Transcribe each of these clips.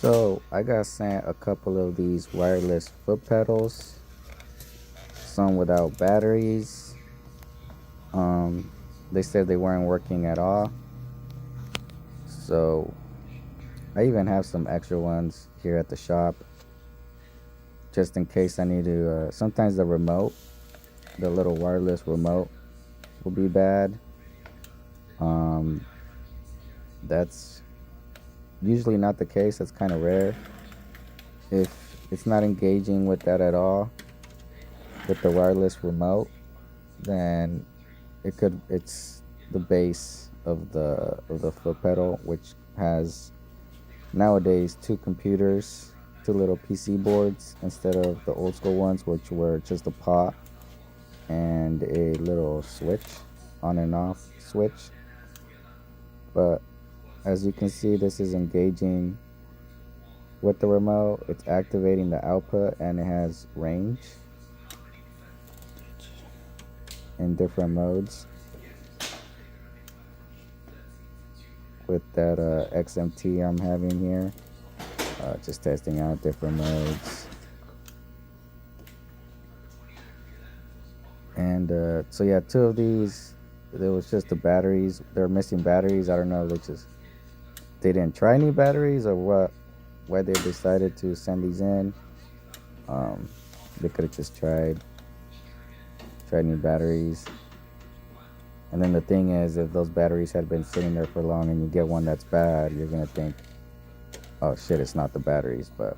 So I got sent a couple of these wireless foot pedals, some without batteries. Um, they said they weren't working at all. So I even have some extra ones here at the shop, just in case I need to. Sometimes the remote, the little wireless remote, will be bad. Um, that's usually not the case. That's kind of rare. If it's not engaging with that at all, with the wireless remote, then it's the base of the foot pedal, which has nowadays two computers, two little PC boards instead of the old school ones, which were just a pot and a little switch, on and off switch. But as you can see, this is engaging with the remote. It's activating the output, and it has range in different modes with that XMT I'm having here. Just testing out different modes. And so yeah, two of these, there was just the batteries. They're missing batteries. I don't know if they didn't try any batteries or what, why they decided to send these in. Um, they could have just tried new batteries. And then the thing is, if those batteries had been sitting there for long and you get one that's bad, you're gonna think, oh shit, it's not the batteries. But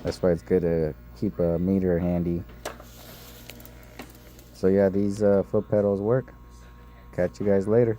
that's why it's good to keep a meter handy. So yeah, these foot pedals work. Catch you guys later.